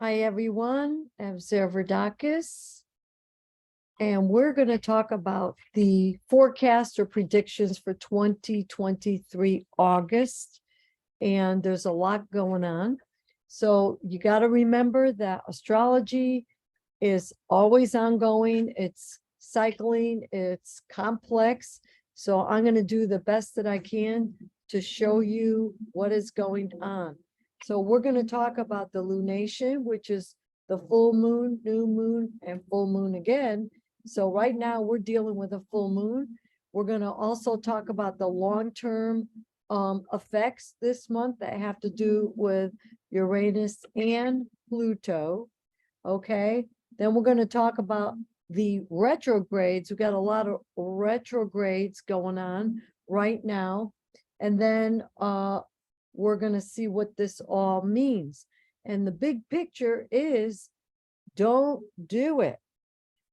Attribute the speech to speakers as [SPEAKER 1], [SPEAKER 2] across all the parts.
[SPEAKER 1] Hi, everyone. I'm Zerverdakis, and we're going to talk about the forecast or predictions for 2023 August. And there's a lot going on. So you got to remember that astrology is always ongoing. It's cycling, it's complex. So I'm going to do the best that I can to show you what is going on. So we're going to talk about the lunation, which is the full moon, new moon, and full moon again. So right now we're dealing with a full moon. We're going to also talk about the long-term effects this month that have to do with Uranus and Pluto. Okay, then we're going to talk about the retrogrades. We've got a lot of retrogrades going on right now. And then we're going to see what this all means. And the big picture is don't do it.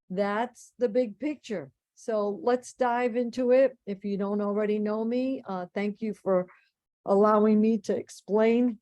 [SPEAKER 1] That's the big picture. So let's dive into it. If you don't already know me, thank you for allowing me to explain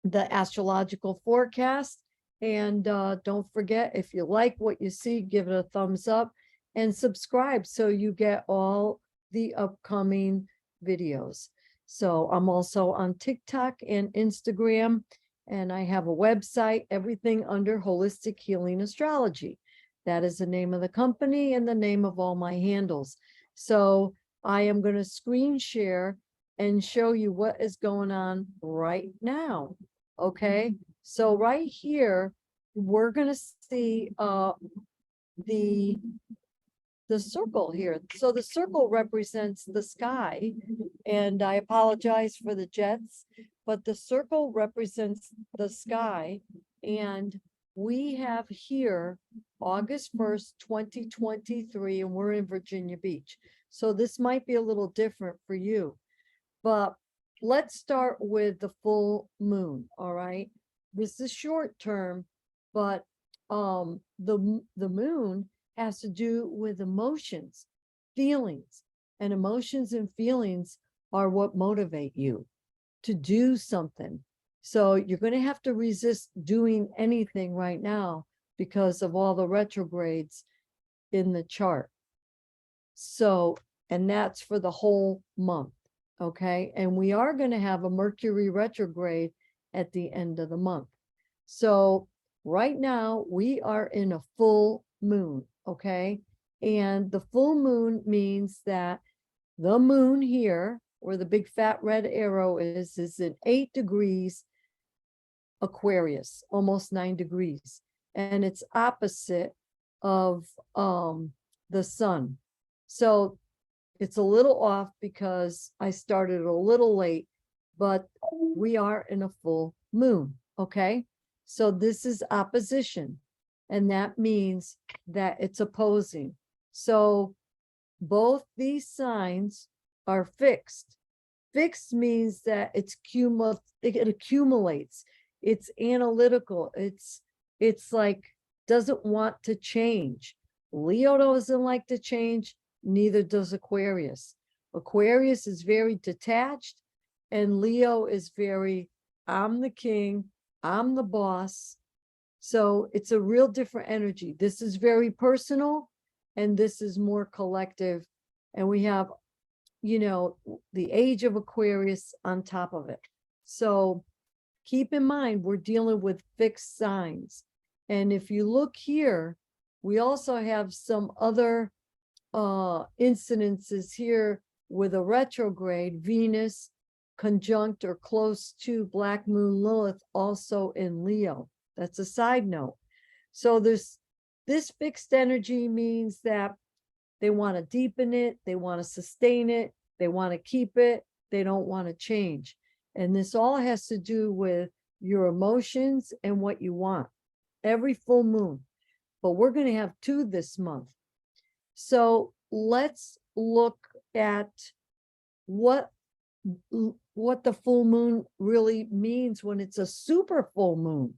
[SPEAKER 1] the astrological forecast. And don't forget, if you like what you see, give it a thumbs up and subscribe so you get all the upcoming videos. So I'm also on TikTok and Instagram, and I have a website, everything under Holistic Healing Astrology. That is the name of the company and the name of all my handles. So I am going to screen share and show you what is going on right now. Okay, so right here, we're going to see the circle here. So the circle represents the sky, and I apologize for the jets, but the circle represents the sky. And we have here August 1st, 2023, and we're in Virginia Beach. So this might be a little different for you, but let's start with the full moon. All right. This is short term, but the moon has to do with emotions, feelings, and emotions and feelings are what motivate you to do something. So you're going to have to resist doing anything right now because of all the retrogrades in the chart. So, and that's for the whole month. Okay. And we are going to have a Mercury retrograde at the end of the month. So right now we are in a full moon. Okay. And the full moon means that the moon here, where the big fat red arrow is in 8 degrees Aquarius, almost 9 degrees. And it's opposite of the sun. So it's a little off because I started a little late, but we are in a full moon. Okay. So this is opposition. And that means that it's opposing. So both these signs are fixed. Fixed means that it accumulates. It's analytical. It's like doesn't want to change. Leo doesn't like to change. Neither does Aquarius. Aquarius is very detached, and Leo is very, I'm the king, I'm the boss. So it's a real different energy. This is very personal, and this is more collective. And we have, you know, the age of Aquarius on top of it. So keep in mind, we're dealing with fixed signs. And if you look here, we also have some other incidences here with a retrograde, Venus conjunct or close to Black Moon Lilith, also in Leo. That's a side note. So this fixed energy means that they want to deepen it, they want to sustain it, they want to keep it, they don't want to change. And this all has to do with your emotions and what you want every full moon. But we're going to have 2 this month. So let's look at what the full moon really means when it's a super full moon,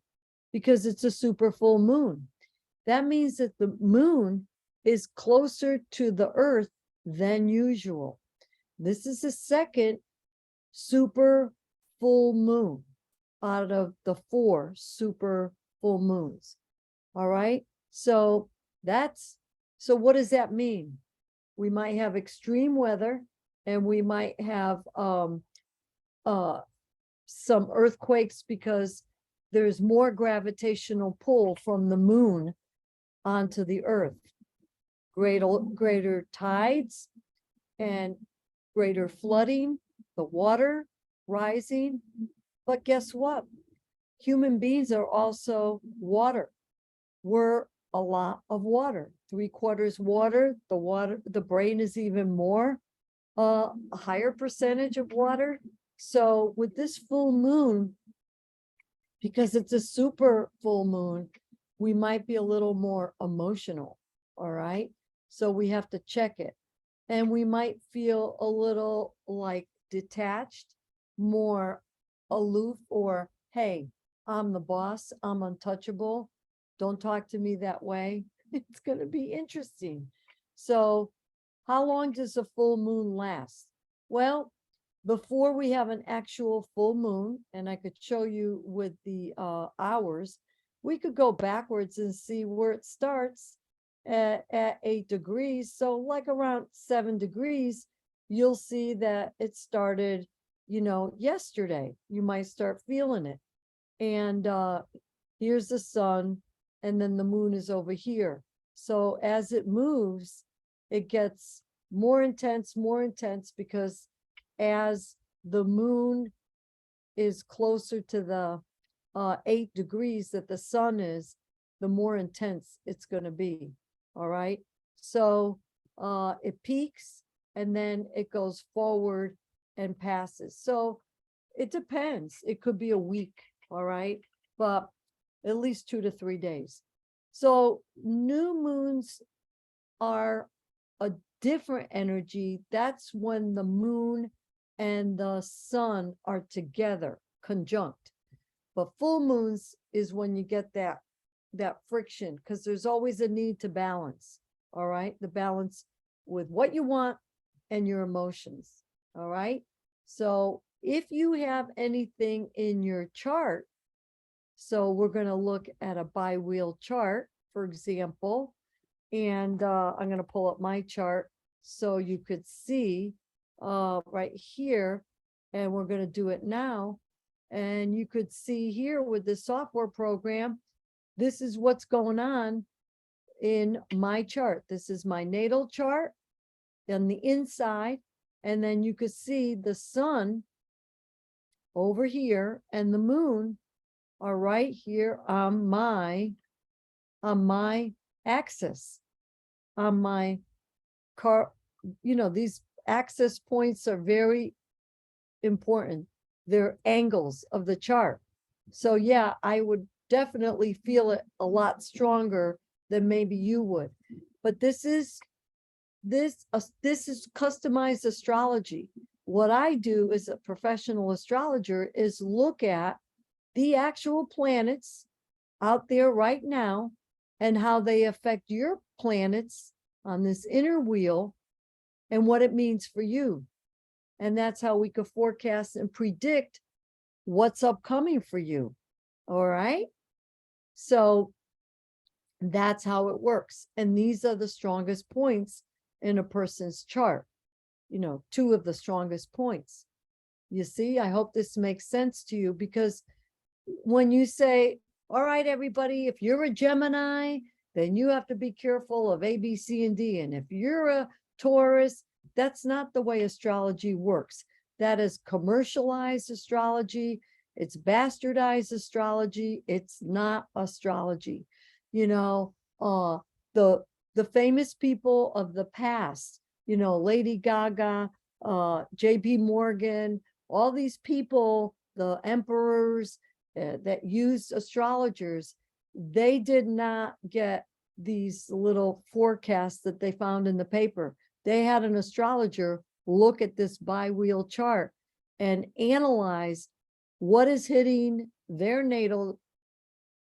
[SPEAKER 1] because it's a super full moon. That means that the moon is closer to the earth than usual. This is the second super full moon out of the 4 super full moons. All right. So what does that mean? We might have extreme weather, and we might have some earthquakes because there's more gravitational pull from the moon onto the earth. Greater tides and greater flooding, the water rising. But guess what? Human beings are also water. We're a lot of water, 3/4 water. The brain is even more, a higher percentage of water. So with this full moon, because it's a super full moon, we might be a little more emotional. All right. So we have to check it. And we might feel a little like detached, more aloof, or, hey, I'm the boss, I'm untouchable. Don't talk to me that way. It's going to be interesting. So how long does a full moon last? Well, before we have an actual full moon, and I could show you with the hours, we could go backwards and see where it starts at 8 degrees. So like around 7 degrees, you'll see that it started, yesterday. You might start feeling it. And here's the sun, and then the moon is over here. So as it moves, it gets more intense, because as the moon is closer to the 8 degrees that the sun is, the more intense it's going to be. All right. So it peaks, and then it goes forward and passes. So it depends. It could be a week. All right. But at least 2 to 3 days. So new moons are a different energy. That's when the moon and the sun are together, conjunct. But full moons is when you get that friction, because there's always a need to balance. All right. The balance with what you want and your emotions. All right. So if you have anything in your chart, so we're going to look at a bi-wheel chart, for example, and I'm going to pull up my chart so you could see right here, and we're going to do it now. And you could see here with the software program, this is what's going on in my chart. This is my natal chart on the inside. And then you could see the sun over here and the moon are right here on my axis, on my car. These access points are very important. They're angles of the chart. So yeah, I would definitely feel it a lot stronger than maybe you would. But this is customized astrology. What I do as a professional astrologer is look at the actual planets out there right now and how they affect your planets on this inner wheel and what it means for you. And that's how we could forecast and predict what's upcoming for you. All right. So that's how it works. And these are the strongest points in a person's chart. 2 of the strongest points. You see, I hope this makes sense to you, because when you say, all right, everybody, if you're a Gemini, then you have to be careful of A, B, C, and D. And if you're a Taurus, that's not the way astrology works. That is commercialized astrology. It's bastardized astrology. It's not astrology. The famous people of the past, Lady Gaga, J.P. Morgan, all these people, the emperors that used astrologers, they did not get these little forecasts that they found in the paper. They had an astrologer look at this bi-wheel chart and analyze what is hitting their natal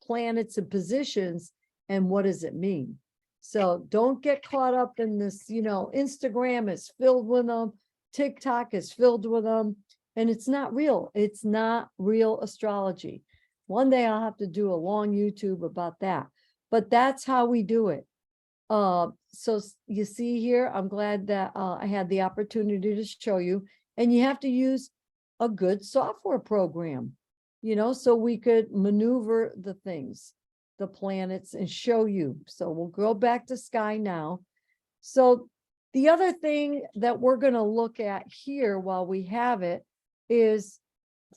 [SPEAKER 1] planets and positions and what does it mean. So don't get caught up in this, Instagram is filled with them, TikTok is filled with them, and it's not real. It's not real astrology. One day I'll have to do a long YouTube about that, but that's how we do it. So you see here, I'm glad that I had the opportunity to show you, and you have to use a good software program, so we could maneuver the things, the planets, and show you. So we'll go back to sky now. So the other thing that we're going to look at here while we have it is,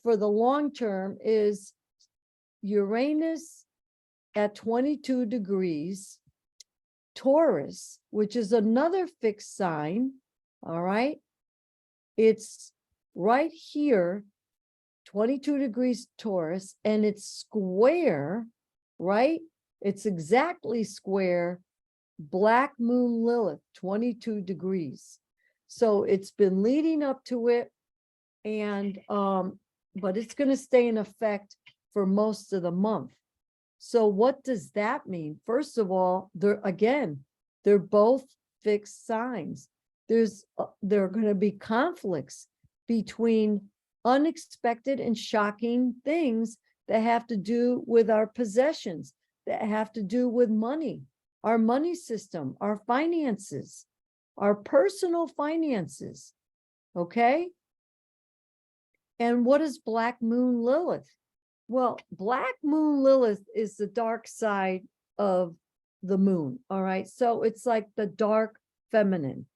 [SPEAKER 1] for the long term, is Uranus at 22 degrees, Taurus, which is another fixed sign. All right. It's right here, 22 degrees Taurus, and it's square, right? It's exactly square Black Moon Lilith, 22 degrees. So it's been leading up to it, and but it's going to stay in effect for most of the month. So what does that mean? First of all, they're both fixed signs. There are going to be conflicts between unexpected and shocking things that have to do with our possessions, that have to do with money, our money system, our finances, our personal finances. Okay? And what is Black Moon Lilith? Well, Black Moon Lilith is the dark side of the moon. All right. So it's like the dark feminine.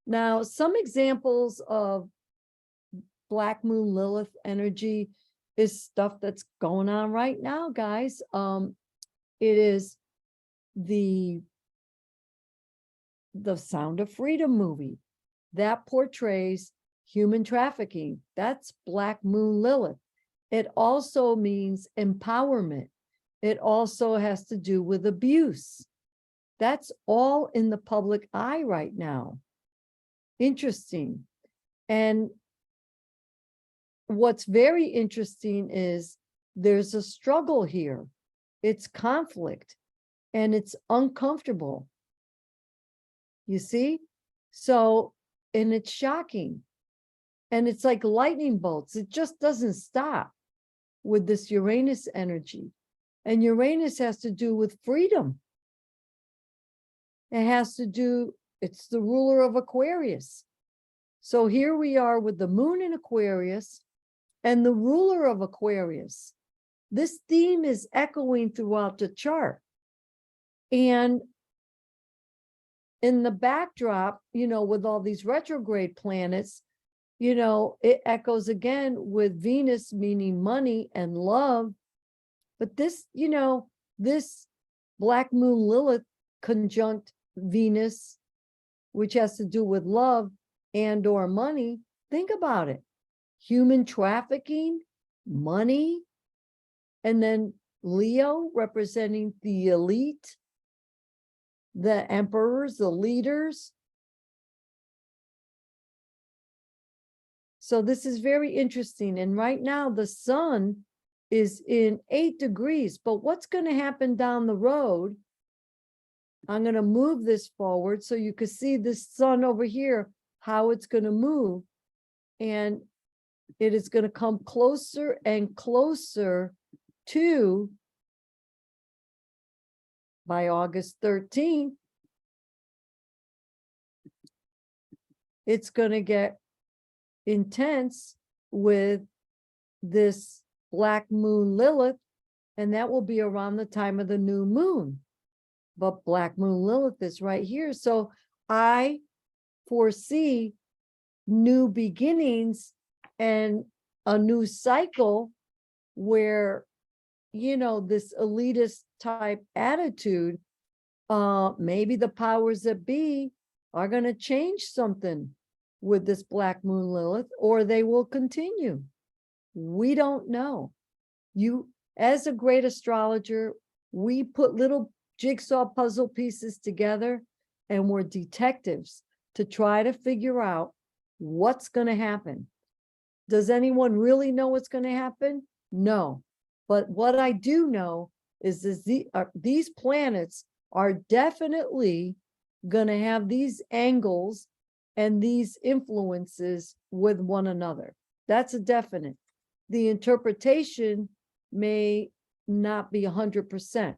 [SPEAKER 1] Now, some examples of Black Moon Lilith energy is stuff that's going on right now, guys. It is the Sound of Freedom movie that portrays human trafficking. That's Black Moon Lilith. It also means empowerment. It also has to do with abuse. That's all in the public eye right now. Interesting. And what's very interesting is there's a struggle here. It's conflict, and it's uncomfortable. You see? So, and it's shocking. And it's like lightning bolts. It just doesn't stop with this Uranus energy. And Uranus has to do with freedom. It has to do, it's the ruler of Aquarius. So here we are with the moon in Aquarius and the ruler of Aquarius. This theme is echoing throughout the chart. And in the backdrop, with all these retrograde planets, it echoes again with Venus, meaning money and love. But this, this Black Moon Lilith conjunct Venus, which has to do with love and or money. Think about it. Human trafficking, money, and then Leo representing the elite, the emperors, the leaders. So this is very interesting. And right now the sun is in 8 degrees, but what's going to happen down the road? I'm going to move this forward so you can see this sun over here, how it's going to move. And it is going to come closer and closer to, by August 13th, it's going to get intense with this Black Moon Lilith, and that will be around the time of the new moon. But Black Moon Lilith is right here. So I foresee new beginnings and a new cycle where, this elitist type attitude, maybe the powers that be are going to change something with this Black Moon Lilith, or they will continue. We don't know. You, as a great astrologer, we put little jigsaw puzzle pieces together, and we're detectives to try to figure out what's going to happen. Does anyone really know what's going to happen? No. But what I do know is these planets are definitely going to have these angles and these influences with one another. That's a definite. The interpretation may not be 100%.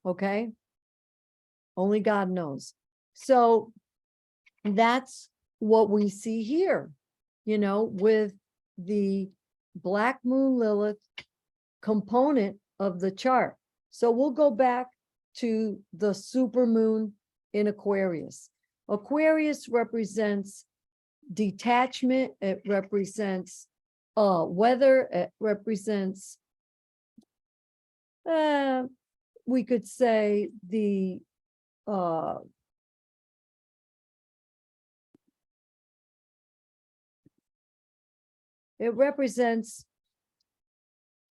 [SPEAKER 1] Okay. Only God knows. So that's what we see here, with the Black Moon Lilith component of the chart. So we'll go back to the super moon in Aquarius. Aquarius represents detachment. It represents weather. It represents, we could say, the it represents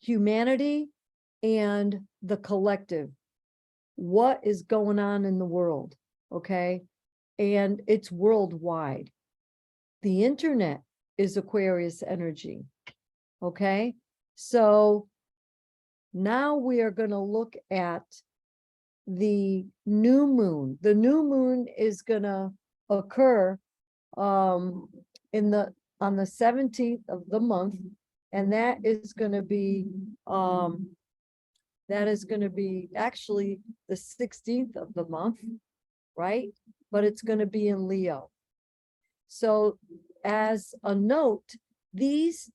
[SPEAKER 1] humanity and the collective. What is going on in the world? Okay. And it's worldwide. The internet is Aquarius energy. Okay. So now we are going to look at the new moon. The new moon is going to occur on the 17th of the month, and that is going to be actually the 16th of the month, right? But it's going to be in Leo. So as a note, these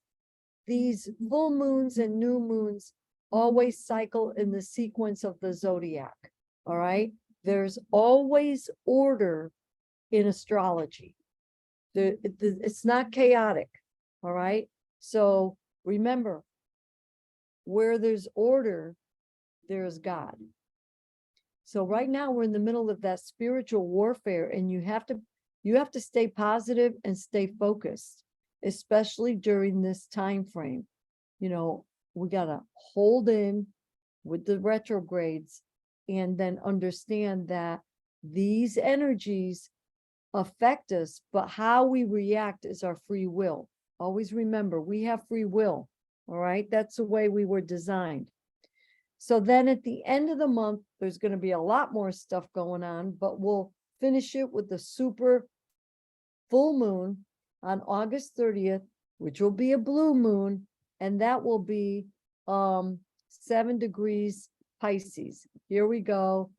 [SPEAKER 1] full moons and new moons always cycle in the sequence of the zodiac. All right. There's always order in astrology. It's not chaotic. All right. So remember, where there's order, there's God. So right now we're in the middle of that spiritual warfare, and you have to stay positive and stay focused, especially during this time frame. We got to hold in with the retrogrades and then understand that these energies affect us, but how we react is our free will. Always remember, we have free will. All right. That's the way we were designed. So then at the end of the month, there's going to be a lot more stuff going on, but we'll finish it with the super full moon on August 30th, which will be a blue moon, and that will be 7 degrees Pisces. Here we go,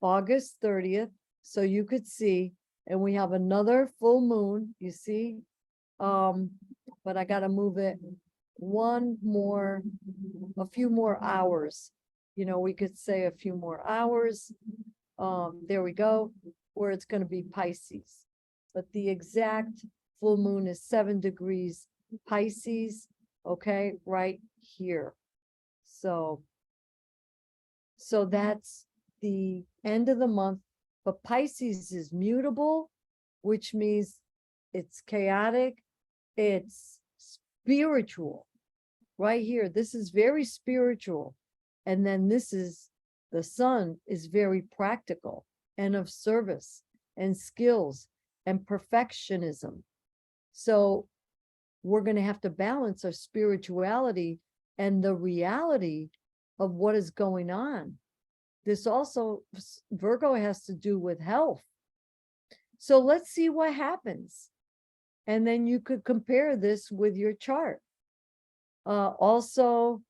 [SPEAKER 1] August 30th. So you could see, and we have another full moon, you see, but I got to move it a few more hours. We could say a few more hours. There we go, where it's going to be Pisces. But the exact full moon is 7 degrees Pisces, okay, right here. So that's the end of the month. But Pisces is mutable, which means it's chaotic, it's spiritual. Right here, this is very spiritual. And then the sun is very practical and of service and skills and perfectionism. So we're going to have to balance our spirituality and the reality of what is going on. This also, Virgo, has to do with health. So let's see what happens. And then you could compare this with your chart. Also,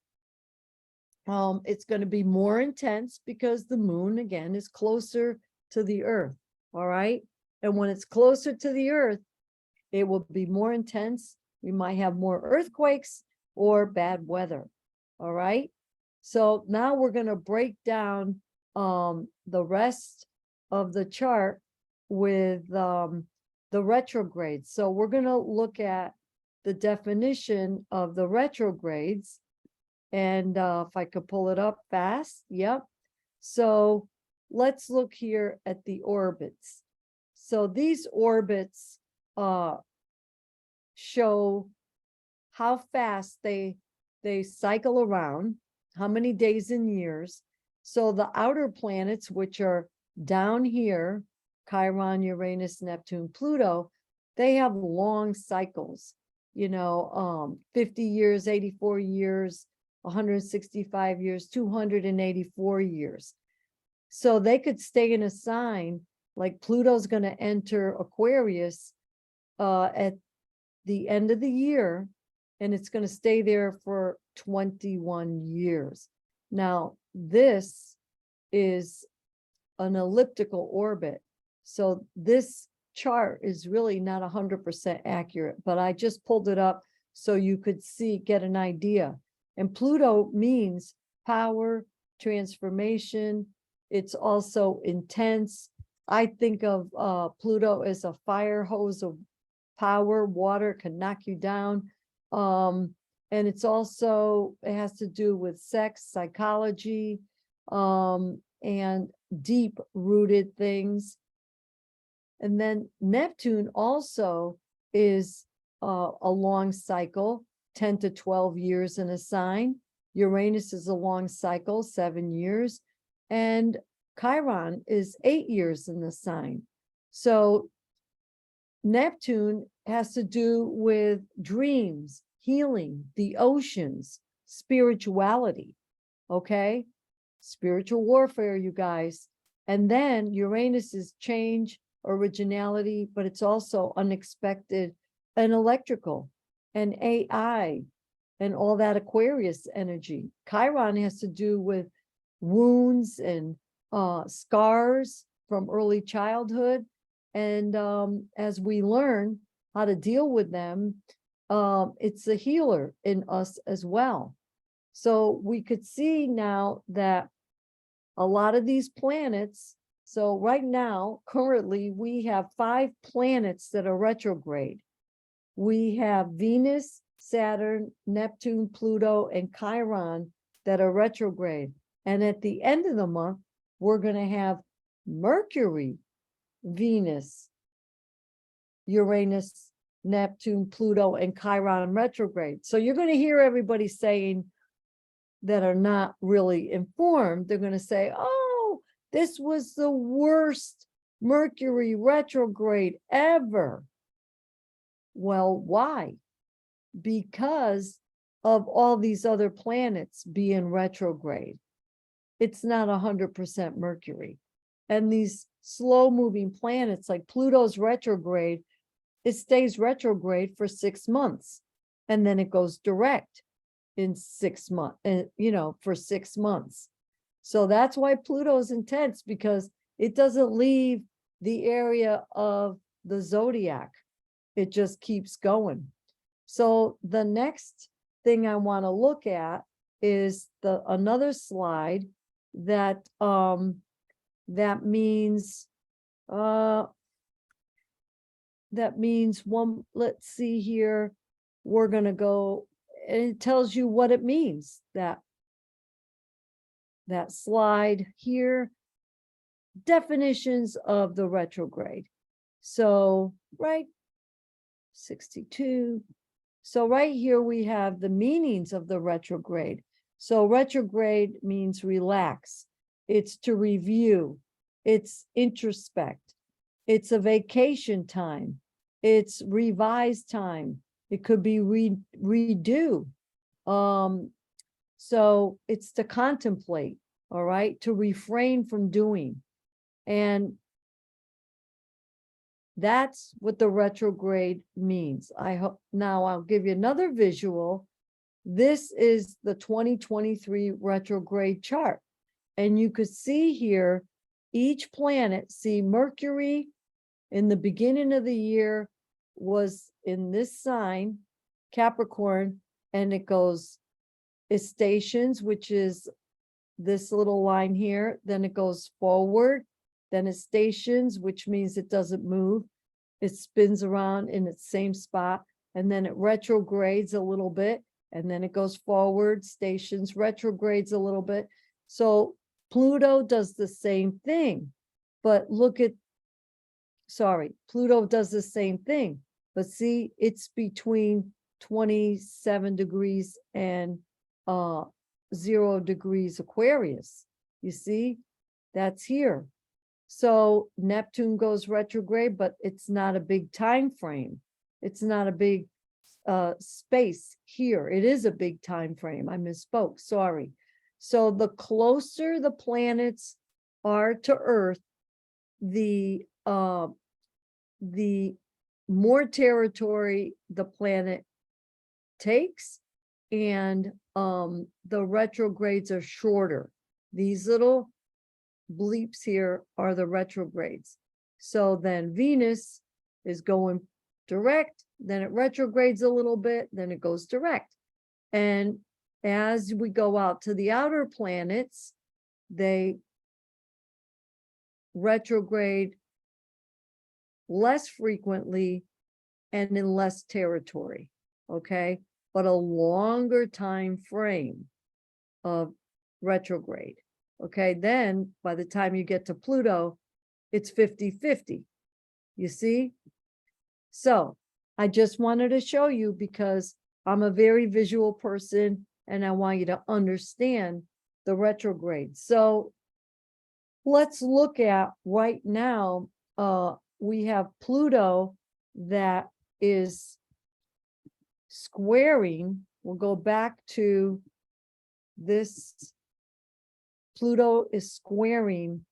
[SPEAKER 1] it's going to be more intense because the moon, again, is closer to the earth. All right. And when it's closer to the earth, it will be more intense. We might have more earthquakes or bad weather. All right. So now we're going to break down the rest of the chart with the retrogrades. So we're going to look at the definition of the retrogrades. And if I could pull it up fast. Yep. So let's look here at the orbits. So these orbits show how fast they cycle around, how many days and years. So the outer planets, which are down here, Chiron, Uranus, Neptune, Pluto, they have long cycles, 50 years, 84 years, 165 years, 284 years. So they could stay in a sign, like Pluto's going to enter Aquarius at the end of the year, and it's going to stay there for 21 years. Now, this is an elliptical orbit. So this chart is really not 100% accurate, but I just pulled it up so you could see, get an idea. And Pluto means power, transformation. It's also intense. I think of Pluto as a fire hose of power. Water can knock you down. And it's also, it has to do with sex, psychology, and deep rooted things. And then Neptune also is a long cycle, 10 to 12 years in a sign. Uranus is a long cycle, 7 years. And Chiron is 8 years in the sign. So Neptune has to do with dreams, healing, the oceans, spirituality, okay? Spiritual warfare, you guys. And then Uranus is change, originality, but it's also unexpected and electrical and AI and all that Aquarius energy. Chiron has to do with wounds and scars from early childhood. And as we learn how to deal with them, it's a healer in us as well. So we could see now that a lot of these planets, so right now, currently, we have 5 planets that are retrograde. We have Venus, Saturn, Neptune, Pluto, and Chiron that are retrograde. And at the end of the month, we're going to have Mercury, Venus, Uranus, Neptune, Pluto, and Chiron retrograde. So you're going to hear everybody saying that are not really informed. They're going to say, oh, this was the worst Mercury retrograde ever. Well, why? Because of all these other planets being retrograde. It's not 100% Mercury. And these slow moving planets like Pluto's retrograde, it stays retrograde for 6 months. And then it goes direct in 6 months, for 6 months. So that's why Pluto is intense, because it doesn't leave the area of the zodiac. It just keeps going. So the next thing I want to look at is another slide that that means one, let's see here, we're going to go, and it tells you what it means, that slide here, definitions of the retrograde. So right, 62. So right here we have the meanings of the retrograde. So retrograde means relax. It's to review. It's introspect. It's a vacation time. It's revised time. It could be redo. So it's to contemplate, all right, to refrain from doing. And that's what the retrograde means. I hope now I'll give you another visual. This is the 2023 retrograde chart. And you could see here, each planet, see Mercury in the beginning of the year was in this sign, Capricorn, and it goes, it stations, which is this little line here. Then it goes forward. Then it stations, which means it doesn't move. It spins around in its same spot. And then it retrogrades a little bit. And then it goes forward, stations, retrogrades a little bit. So Pluto does the same thing. But Pluto does the same thing. But see, it's between 27 degrees and 0 degrees Aquarius. You see, that's here. So Neptune goes retrograde, but it's not a big time frame. It's not a big space here. It is a big time frame. I misspoke. Sorry. So the closer the planets are to Earth, the more territory the planet takes, and the retrogrades are shorter. These little bleeps here are the retrogrades. So then Venus is going direct, then it retrogrades a little bit, then it goes direct. And as we go out to the outer planets, they retrograde less frequently and in less territory, okay? But a longer time frame of retrograde, okay? Then by the time you get to Pluto, it's 50-50, you see? So I just wanted to show you because I'm a very visual person and I want you to understand the retrograde. So let's look at right now, we have Pluto that is squaring. We'll go back to this. Pluto is squaring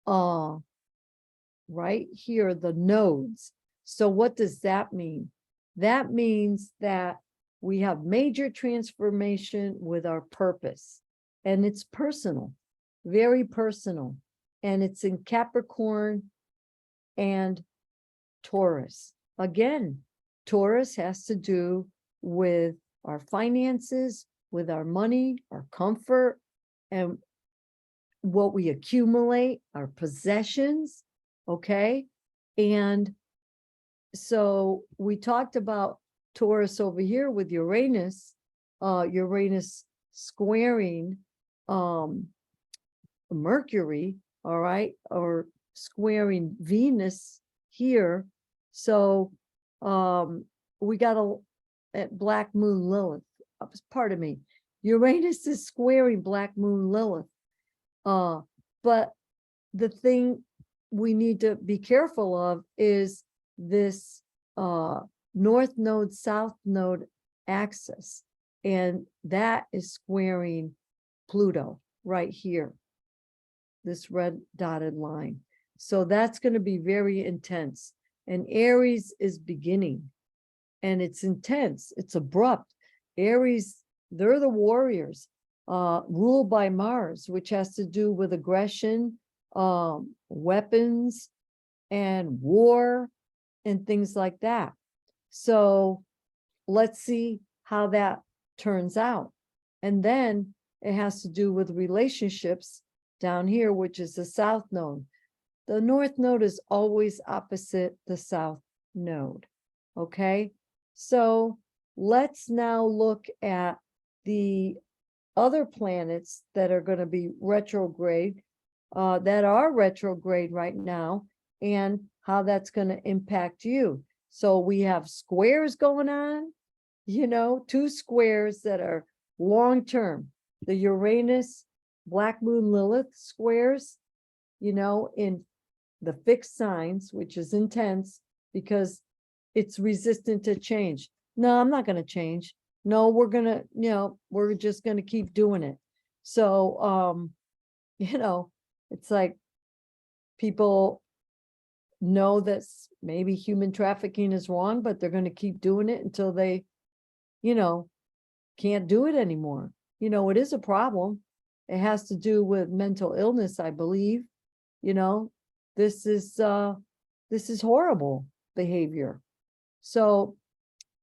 [SPEAKER 1] right here, the nodes. So what does that mean? That means that we have major transformation with our purpose, and it's personal, very personal, and it's in Capricorn and Taurus. Again, Taurus has to do with our finances, with our money, our comfort, and what we accumulate, our possessions, okay? And so we talked about Taurus over here with Uranus, Uranus squaring Mercury, all right, or squaring Venus here. So we got at Black Moon Lilith, pardon me, Uranus is squaring Black Moon Lilith. But the thing we need to be careful of is this North Node, South Node axis. And that is squaring Pluto right here, this red dotted line. So that's going to be very intense. And Aries is beginning, and it's intense. It's abrupt. Aries, they're the warriors, ruled by Mars, which has to do with aggression, weapons, and war, and things like that. So let's see how that turns out. And then it has to do with relationships down here, which is the South Node. The North Node is always opposite the South Node, okay? So let's now look at the other planets that are going to be retrograde, that are retrograde right now, and how that's going to impact you. So we have squares going on, you know, two squares that are long-term. The Uranus, Black Moon Lilith squares, you know, in the fixed signs, which is intense because it's resistant to change. No, I'm not going to change. No, we're going to, you know, we're just going to keep doing it. So, you know, it's like people know that maybe human trafficking is wrong, but they're going to keep doing it until they, you know, can't do it anymore. You know, it is a problem. It has to do with mental illness, I believe. You know, this is horrible behavior. So,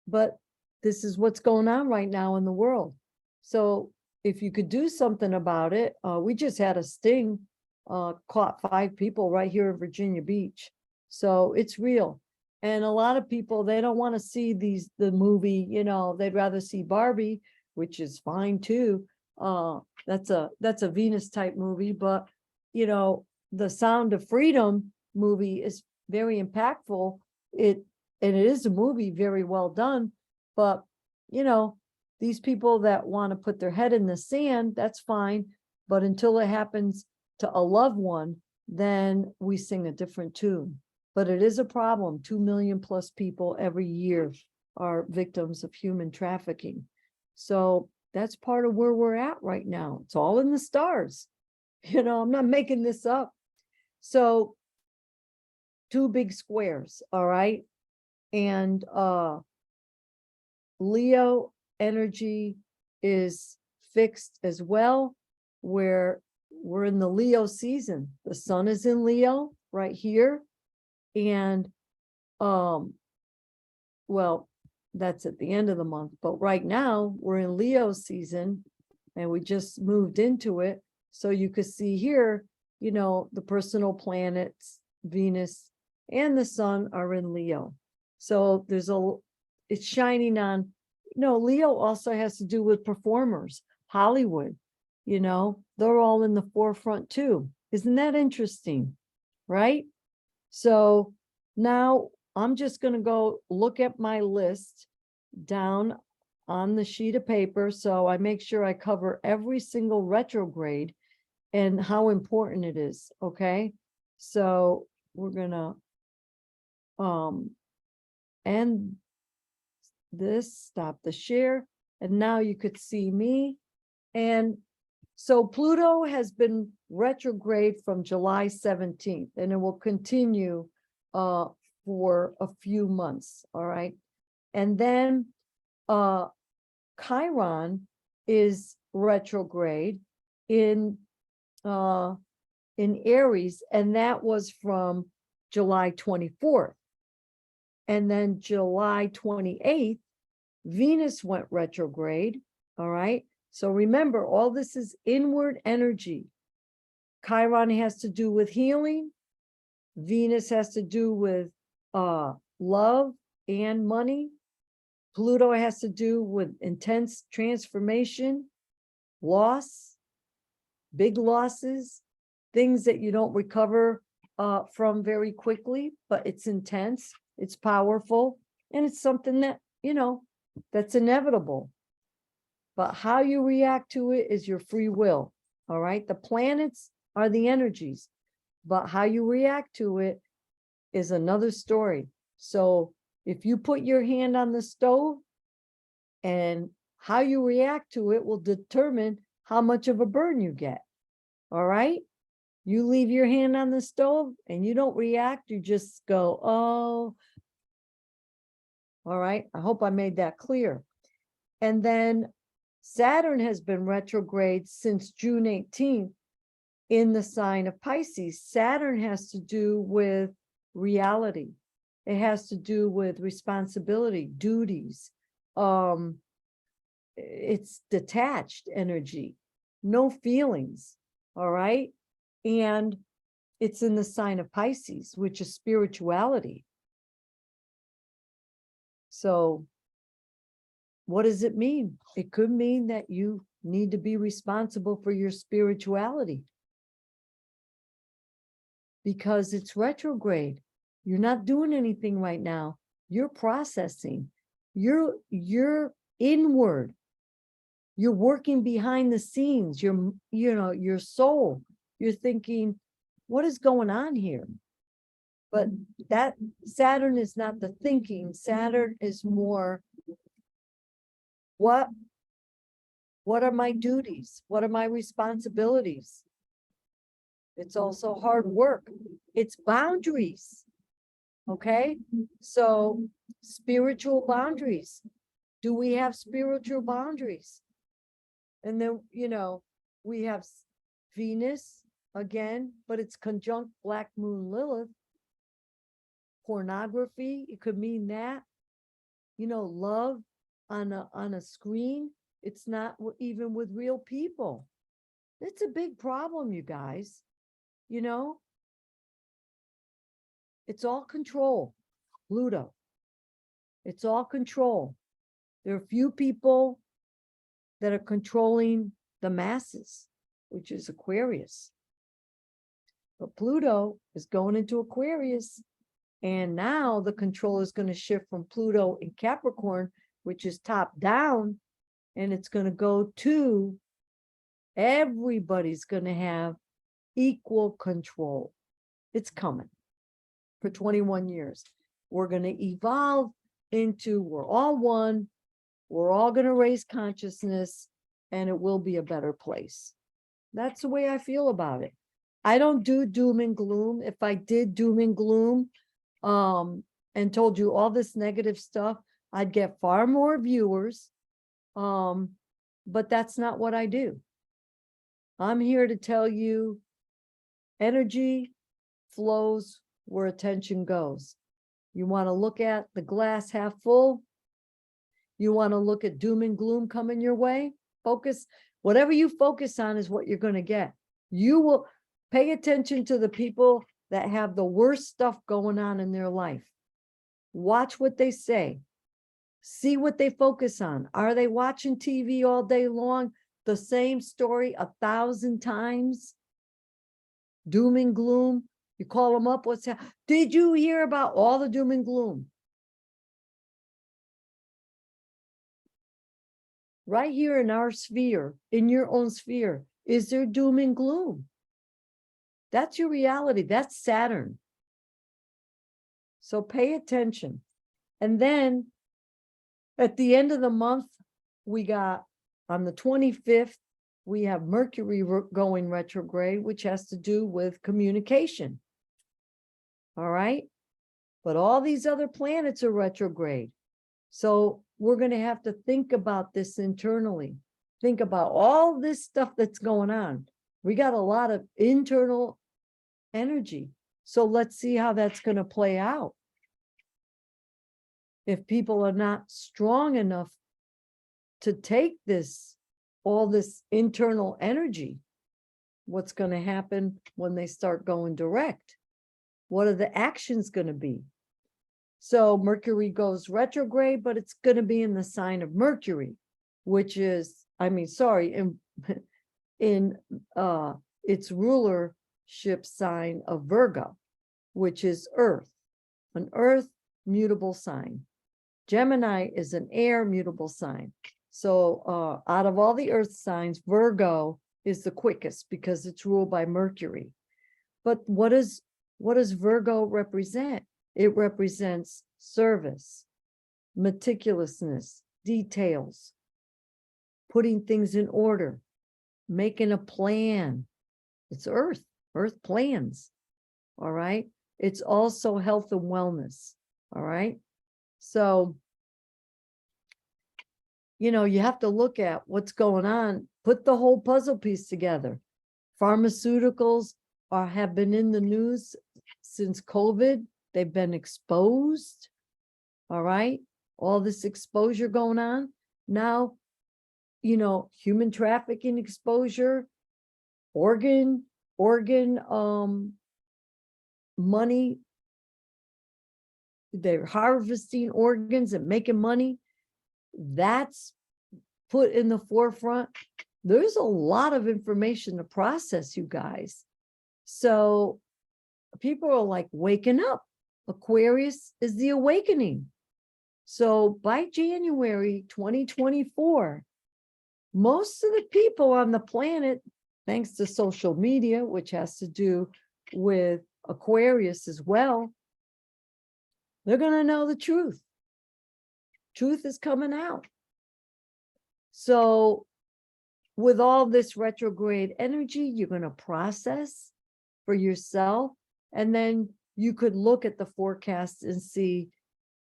[SPEAKER 1] but this is what's going on right now in the world. So if you could do something about it, we just had a sting, caught 5 people right here in Virginia Beach. So it's real. And a lot of people, they don't want to see the movie, you know, they'd rather see Barbie, which is fine too. That's a Venus type movie, but you know, the Sound of Freedom movie is very impactful. And it is a movie very well done, but you know, these people that want to put their head in the sand, that's fine. But until it happens to a loved one, then we sing a different tune. But it is a problem. 2 million plus people every year are victims of human trafficking. So that's part of where we're at right now. It's all in the stars. You know, I'm not making this up. So 2 big squares, all right? And Leo energy is fixed as well, where we're in the Leo season. The sun is in Leo right here. And, well, that's at the end of the month, but right now we're in Leo season and we just moved into it. So you could see here, you know, the personal planets, Venus and the sun are in Leo. So it's shining on, you know, Leo also has to do with performers, Hollywood, you know, they're all in the forefront too. Isn't that interesting? Right? So now I'm just going to go look at my list down on the sheet of paper. So I make sure I cover every single retrograde and how important it is. Okay. So we're going to end this, stop the share. And now you could see me. And so Pluto has been retrograde from July 17th, and it will continue for a few months. All right. And then Chiron is retrograde in Aries, and that was from July 24th. And then July 28th, Venus went retrograde. All right. So remember, all this is inward energy. Chiron has to do with healing. Venus has to do with love and money. Pluto has to do with intense transformation, loss, big losses, things that you don't recover from very quickly, but it's intense, it's powerful, and it's something that, you know, that's inevitable. But how you react to it is your free will. All right. The planets are the energies, but how you react to it is another story. So if you put your hand on the stove, and how you react to it will determine how much of a burn you get. All right. You leave your hand on the stove and you don't react. You just go, oh. All right. I hope I made that clear. And then Saturn has been retrograde since June 18th in the sign of Pisces. Saturn has to do with reality. It has to do with responsibility, duties. It's detached energy, no feelings. All right. And it's in the sign of Pisces, which is spirituality. So what does it mean? It could mean that you need to be responsible for your spirituality because it's retrograde. You're not doing anything right now. You're processing. You're inward. You're working behind the scenes. Your soul. You're thinking, what is going on here? But that Saturn is not the thinking. Saturn is more, what are my duties? What are my responsibilities? It's also hard work. It's boundaries. Okay. So spiritual boundaries. Do we have spiritual boundaries? And then, we have Venus again, but it's conjunct Black Moon Lilith. Pornography, it could mean that, love on a screen. It's not even with real people. It's a big problem, you guys. It's all control. Pluto. It's all control. There are few people that are controlling the masses, which is Aquarius. But Pluto is going into Aquarius. And now the control is going to shift from Pluto in Capricorn, which is top down, and it's going to go to everybody's going to have equal control. It's coming for 21 years. We're going to evolve into, we're all one. We're all going to raise consciousness, and it will be a better place. That's the way I feel about it. I don't do doom and gloom. If I did doom and gloom, and told you all this negative stuff, I'd get far more viewers. But that's not what I do. I'm here to tell you energy flows where attention goes. You want to look at the glass half full. You want to look at doom and gloom coming your way. Focus, whatever you focus on is what you're going to get. You will pay attention to the people that have the worst stuff going on in their life. Watch what they say. See what they focus on. Are they watching TV all day long? The same story 1,000 times? Doom and gloom. You call them up. What's that? Did you hear about all the doom and gloom? Right here in our sphere, in your own sphere, is there doom and gloom? That's your reality. That's Saturn. So pay attention. And then at the end of the month, we got on the 25th, we have Mercury going retrograde, which has to do with communication. All right. But all these other planets are retrograde. So we're going to have to think about this internally. Think about all this stuff that's going on. We got a lot of internal energy. So let's see how that's going to play out. If people are not strong enough to take this, all this internal energy, what's going to happen when they start going direct? What are the actions going to be? So Mercury goes retrograde, but it's going to be in the sign of Mercury, which is, in its rulership sign of Virgo, which is Earth, an Earth mutable sign. Gemini is an air mutable sign. So out of all the Earth signs, Virgo is the quickest because it's ruled by Mercury. But what does Virgo represent? It represents service, meticulousness, details, putting things in order, making a plan. It's Earth plans. All right. It's also health and wellness. All right. So, you have to look at what's going on, put the whole puzzle piece together. Pharmaceuticals have been in the news since COVID. They've been exposed. All right. All this exposure going on. Now, human trafficking exposure, organ money. They're harvesting organs and making money. That's put in the forefront. There's a lot of information to process, you guys. So people are like waking up. Aquarius is the awakening. So by January 2024, most of the people on the planet, thanks to social media, which has to do with Aquarius as well, they're going to know the truth. Truth is coming out. So with all this retrograde energy, you're going to process for yourself. And then you could look at the forecast and see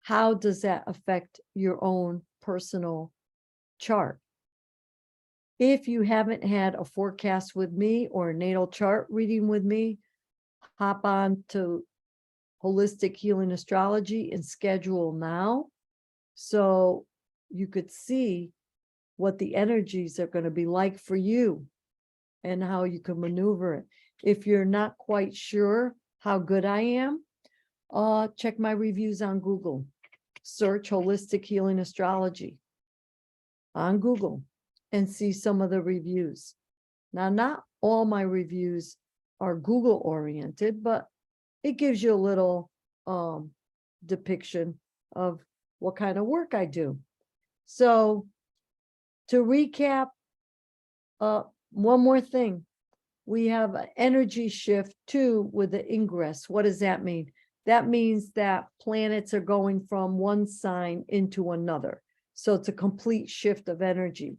[SPEAKER 1] how does that affect your own personal chart. If you haven't had a forecast with me or a natal chart reading with me, hop on to Holistic Healing Astrology and schedule now, so you could see what the energies are going to be like for you and how you can maneuver it. If you're not quite sure how good I am, check my reviews on Google. Search Holistic Healing Astrology on Google and see some of the reviews. Now, not all my reviews are Google oriented, but it gives you a little depiction of what kind of work I do. So to recap, one more thing. We have an energy shift too with the ingress. What does that mean? That means that planets are going from one sign into another. So it's a complete shift of energy.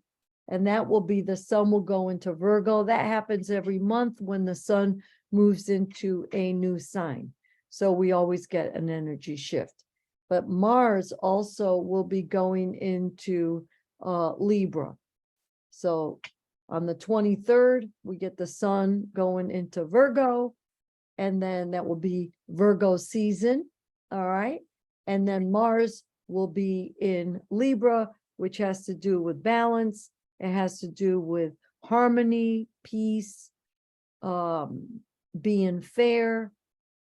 [SPEAKER 1] And that will be the sun will go into Virgo. That happens every month when the sun moves into a new sign. So we always get an energy shift. But Mars also will be going into Libra. So on the 23rd, we get the sun going into Virgo, and then that will be Virgo season. All right. And then Mars will be in Libra, which has to do with balance. It has to do with harmony, peace, being fair,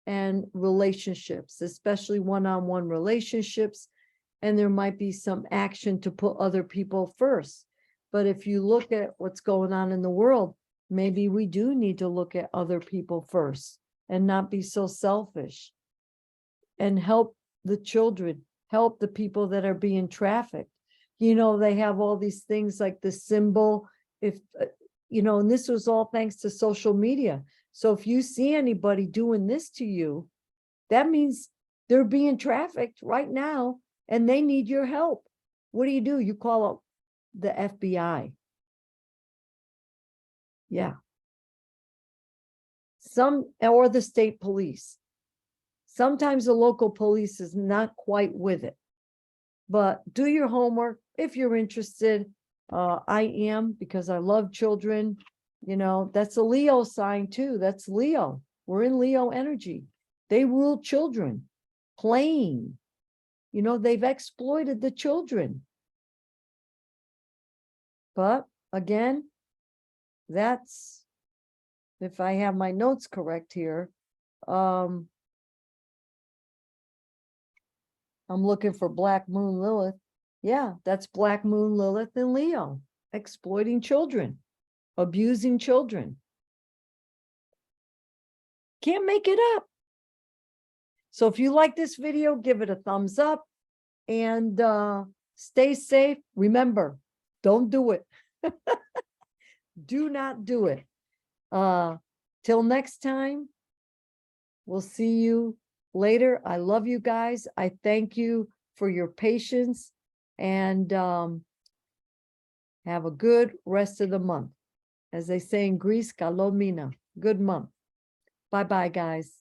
[SPEAKER 1] and relationships, especially one-on-one relationships. And there might be some action to put other people first. But if you look at what's going on in the world, maybe we do need to look at other people first and not be so selfish, and help the children, help the people that are being trafficked. You know, they have all these things like the symbol, if, you know, and this was all thanks to social media. So if you see anybody doing this to you, that means they're being trafficked right now and they need your help. What do? You call up the FBI. Yeah. Or the state police. Sometimes the local police is not quite with it, but do your homework if you're interested. I am, because I love children. You know, that's a Leo sign too. That's Leo. We're in Leo energy. They rule children, playing. You know, they've exploited the children. But again, that's, if I have my notes correct here, I'm looking for Black Moon Lilith. Yeah, that's Black Moon Lilith in Leo, exploiting children, abusing children. Can't make it up. So if you like this video, give it a thumbs up and stay safe. Remember, don't do it. Do not do it. Till next time, we'll see you later. I love you guys. I thank you for your patience, and have a good rest of the month. As they say in Greece, kalomina, good month. Bye-bye, guys.